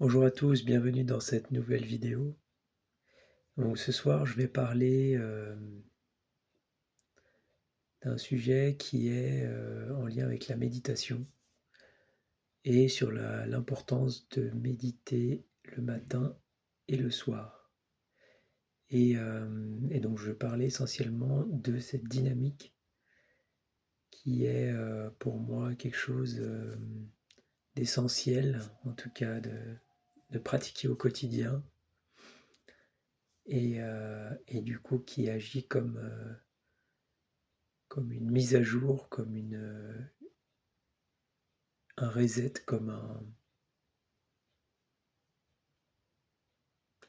Bonjour à tous, bienvenue dans cette nouvelle vidéo. Donc ce soir, je vais parler d'un sujet qui est en lien avec la méditation et sur l'importance de méditer le matin et le soir. Et donc je vais parler essentiellement de cette dynamique qui est pour moi quelque chose d'essentiel, en tout cas de pratiquer au quotidien et du coup qui agit comme une mise à jour, comme un reset, comme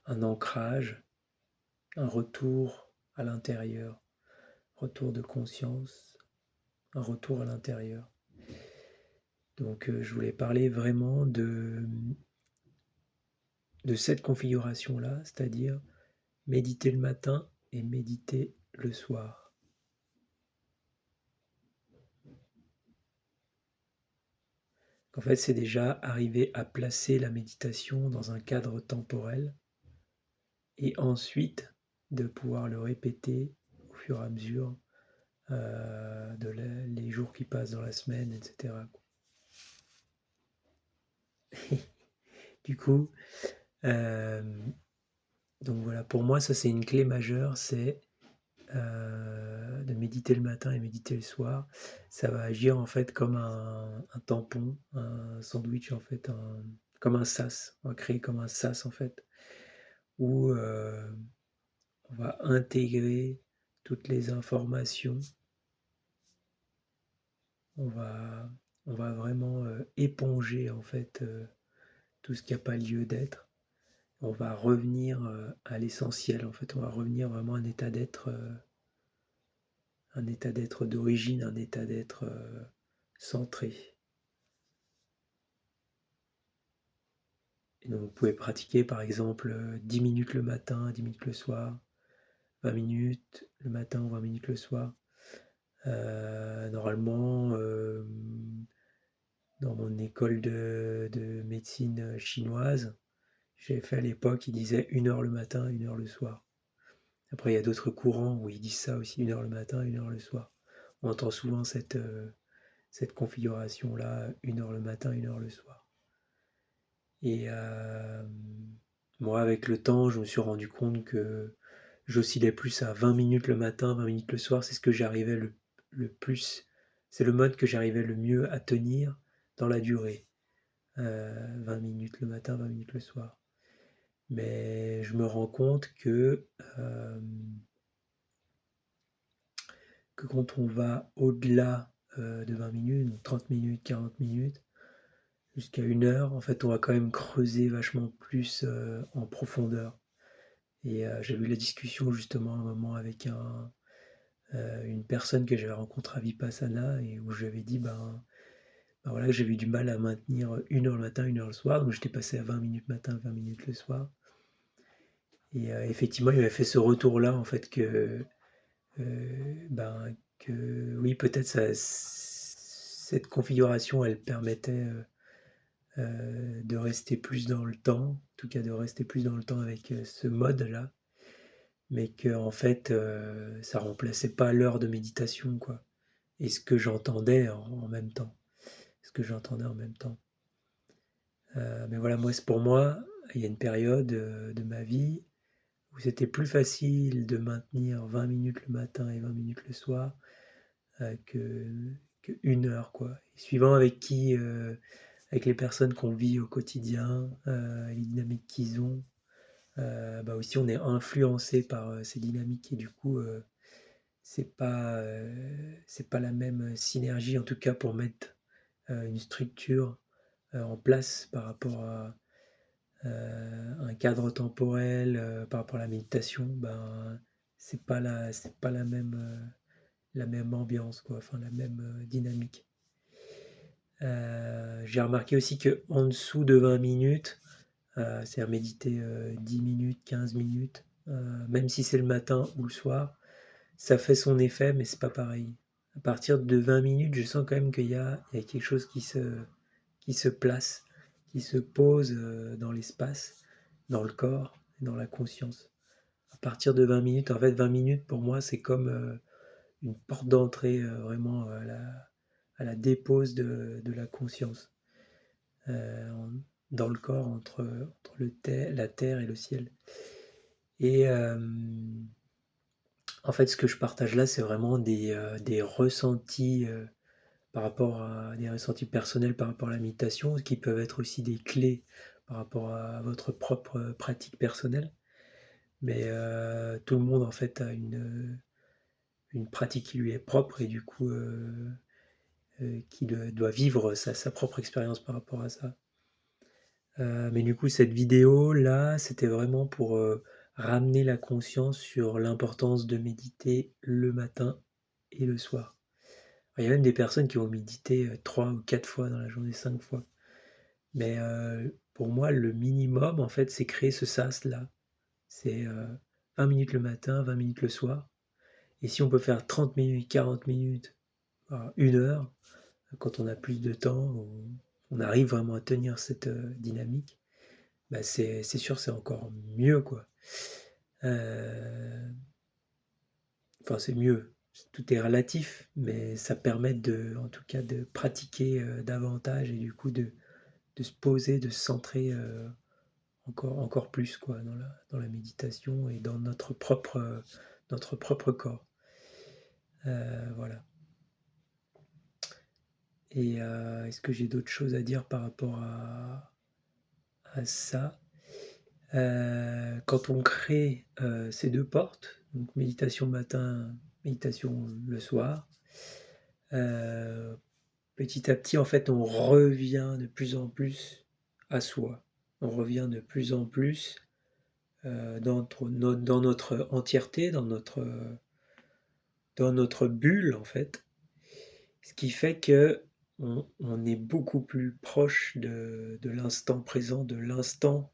un ancrage, un retour à l'intérieur, retour de conscience, un retour à l'intérieur. Donc je voulais parler vraiment de cette configuration-là, c'est-à-dire méditer le matin et méditer le soir. En fait, c'est déjà arriver à placer la méditation dans un cadre temporel et ensuite de pouvoir le répéter au fur et à mesure les jours qui passent dans la semaine, etc. Du coup, euh, donc voilà, pour moi, ça c'est une clé majeure, c'est de méditer le matin et méditer le soir. Ça va agir en fait comme un tampon, un sandwich en fait, comme un sas. On va créer comme un sas en fait, où on va intégrer toutes les informations. On va, on va vraiment éponger en fait tout ce qui n'a pas lieu d'être. On va revenir à l'essentiel en fait. On va revenir vraiment à un état d'être d'origine, un état d'être centré. Et donc vous pouvez pratiquer par exemple 10 minutes le matin, 10 minutes le soir, 20 minutes le matin, 20 minutes le soir. Normalement, dans mon école de médecine chinoise, j'ai fait à l'époque, ils disaient 1 heure le matin, 1 heure le soir. Après, il y a d'autres courants où ils disent ça aussi, 1 heure le matin, 1 heure le soir. On entend souvent cette configuration-là, 1 heure le matin, 1 heure le soir. Et moi, avec le temps, je me suis rendu compte que j'oscillais plus à 20 minutes le matin, 20 minutes le soir. C'est ce que j'arrivais le plus. C'est le mode que j'arrivais le mieux à tenir dans la durée. 20 minutes le matin, 20 minutes le soir. Mais je me rends compte que quand on va au-delà de 20 minutes, 30 minutes, 40 minutes, jusqu'à 1 heure, en fait, on va quand même creuser vachement plus en profondeur. Et j'avais eu la discussion justement à un moment avec une personne que j'avais rencontrée à Vipassana et où je lui avais dit, ben voilà, j'avais eu du mal à maintenir 1 heure le matin, 1 heure le soir, donc j'étais passé à 20 minutes matin, 20 minutes le soir. Et effectivement, il avait fait ce retour-là, en fait, que oui, peut-être cette configuration, elle permettait de rester plus dans le temps, en tout cas de rester plus dans le temps avec ce mode-là, mais que en fait, ça remplaçait pas l'heure de méditation, quoi. Et ce que j'entendais en même temps. Ce que j'entendais en même temps. Mais voilà, moi, c'est pour moi, il y a une période de ma vie où c'était plus facile de maintenir 20 minutes le matin et 20 minutes le soir que 1 heure, quoi. Et suivant avec les personnes qu'on vit au quotidien, les dynamiques qu'ils ont, aussi on est influencé par ces dynamiques et du coup, c'est pas la même synergie, en tout cas pour mettre une structure en place par rapport à un cadre temporel, par rapport à la méditation, c'est pas la même ambiance, quoi, enfin la même dynamique. J'ai remarqué aussi que en dessous de 20 minutes, c'est-à-dire méditer 10 minutes, 15 minutes, même si c'est le matin ou le soir, ça fait son effet, mais c'est pas pareil. À partir de 20 minutes, je sens quand même qu'il y a quelque chose qui se place, qui se pose dans l'espace, dans le corps, dans la conscience. À partir de 20 minutes, en fait, 20 minutes pour moi, c'est comme une porte d'entrée vraiment à la dépose de la conscience dans le corps entre la terre et le ciel. Et en fait, ce que je partage là, c'est vraiment des ressentis par rapport à des ressentis personnels par rapport à la méditation, qui peuvent être aussi des clés par rapport à votre propre pratique personnelle. Mais tout le monde en fait a une pratique qui lui est propre et du coup qui doit vivre sa propre expérience par rapport à ça. Mais du coup, cette vidéo là, c'était vraiment pour ramener la conscience sur l'importance de méditer le matin et le soir. Il y a même des personnes qui vont méditer 3 ou 4 fois dans la journée, 5 fois. Mais pour moi, le minimum, en fait, c'est créer ce sas-là. C'est 20 minutes le matin, 20 minutes le soir. Et si on peut faire 30 minutes, 40 minutes, 1 heure, quand on a plus de temps, on arrive vraiment à tenir cette dynamique, bah c'est sûr, c'est encore mieux, quoi. Enfin, c'est mieux. Tout est relatif, mais ça permet en tout cas, de pratiquer davantage et du coup de se poser, de se centrer encore plus quoi, dans la méditation et dans notre propre corps. Voilà. Et est-ce que j'ai d'autres choses à dire par rapport à ça? Quand on crée ces deux portes, donc méditation matin, méditation le soir, petit à petit, en fait, on revient de plus en plus à soi. On revient de plus en plus dans notre entièreté, dans notre bulle, en fait. Ce qui fait que on est beaucoup plus proche de l'instant présent, de l'instant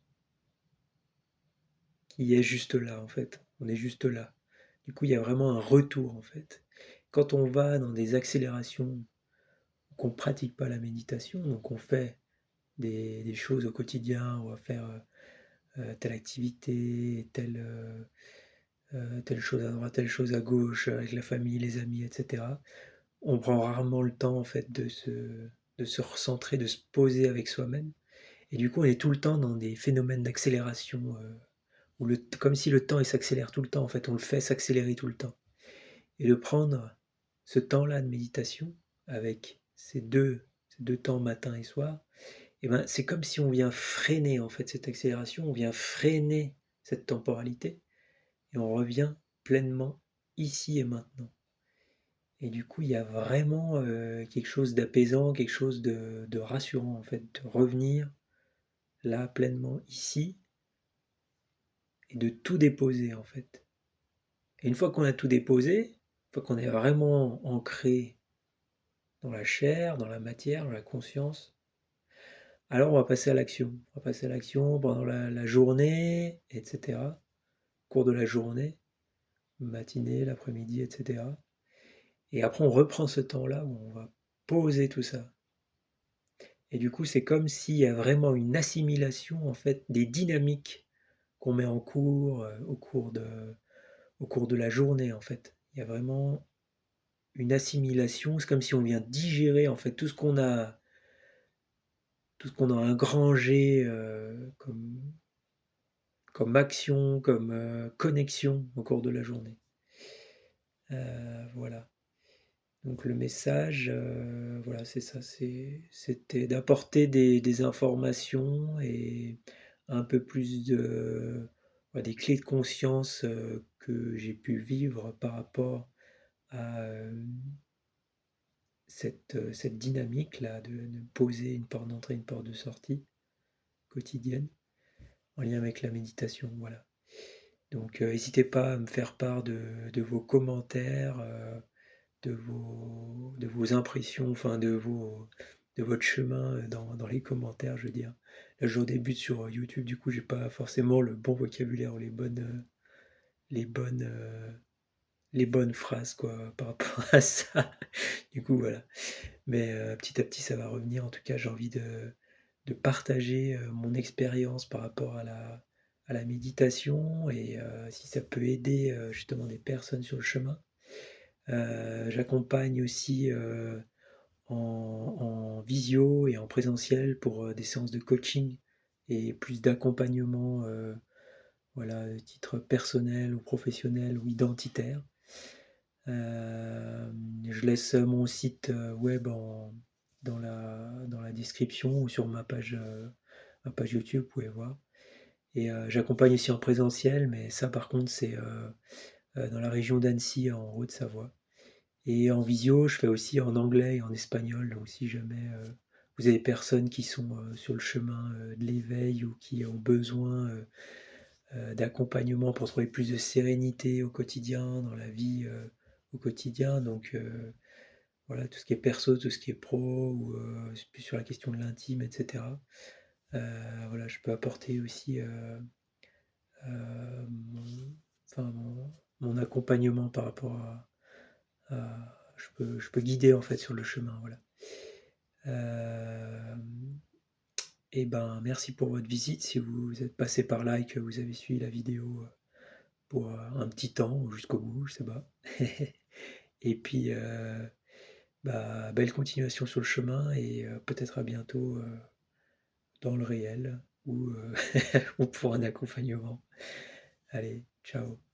qui est juste là, en fait. On est juste là. Du coup, il y a vraiment un retour, en fait. Quand on va dans des accélérations, qu'on ne pratique pas la méditation, donc on fait des choses au quotidien, on va faire telle activité, telle chose à droite, telle chose à gauche, avec la famille, les amis, etc. On prend rarement le temps en fait de se recentrer, de se poser avec soi-même. Et du coup, on est tout le temps dans des phénomènes d'accélération, comme si le temps il s'accélère tout le temps, en fait, on le fait s'accélérer tout le temps. Et de prendre ce temps-là de méditation avec ces deux temps matin et soir, et ben, c'est comme si on vient freiner en fait cette accélération, on vient freiner cette temporalité et on revient pleinement ici et maintenant. Et du coup, il y a vraiment quelque chose d'apaisant, quelque chose de rassurant en fait, de revenir là pleinement ici et de tout déposer en fait. Et une fois qu'on a tout déposé, une fois qu'on est vraiment ancré dans la chair, dans la matière, dans la conscience, alors on va passer à l'action. On va passer à l'action pendant la journée, etc. Au cours de la journée, matinée, l'après-midi, etc. Et après, on reprend ce temps-là où on va poser tout ça. Et du coup, c'est comme s'il y a vraiment une assimilation en fait des dynamiques qu'on met en cours au cours de la journée en fait. Il y a vraiment une assimilation. C'est comme si on vient digérer en fait tout ce qu'on a engrangé comme action, comme connexion au cours de la journée. Voilà. Donc le message, voilà, c'est ça, c'était d'apporter des informations et un peu plus des clés de conscience que j'ai pu vivre par rapport à cette dynamique-là de poser une porte d'entrée, une porte de sortie quotidienne en lien avec la méditation. Voilà. Donc n'hésitez pas à me faire part de vos commentaires, de vos impressions, enfin de votre chemin dans les commentaires, je veux dire. Là, je débute sur YouTube, du coup, j'ai pas forcément le bon vocabulaire ou les bonnes, euh, les bonnes phrases, quoi, par rapport à ça. Du coup, voilà. Mais petit à petit, ça va revenir. En tout cas, j'ai envie de partager mon expérience par rapport à la méditation et si ça peut aider justement des personnes sur le chemin. J'accompagne aussi en visio et en présentiel pour des séances de coaching et plus d'accompagnement, voilà, à titre personnel ou professionnel ou identitaire. Je laisse mon site web dans la description ou sur ma page YouTube, vous pouvez voir. Et j'accompagne aussi en présentiel, mais ça par contre c'est dans la région d'Annecy en Haute-Savoie. Et en visio, je fais aussi en anglais et en espagnol, donc si jamais vous avez des personnes qui sont sur le chemin de l'éveil ou qui ont besoin d'accompagnement pour trouver plus de sérénité au quotidien, dans la vie au quotidien, donc voilà, tout ce qui est perso, tout ce qui est pro, ou plus sur la question de l'intime, etc. Voilà, je peux apporter aussi mon, enfin, mon accompagnement par rapport je peux guider en fait sur le chemin, voilà. Et ben merci pour votre visite. Si vous êtes passé par là et que vous avez suivi la vidéo pour un petit temps ou jusqu'au bout, je sais pas. Et puis bah, belle continuation sur le chemin et peut-être à bientôt dans le réel ou, ou pour un accompagnement. Allez, ciao.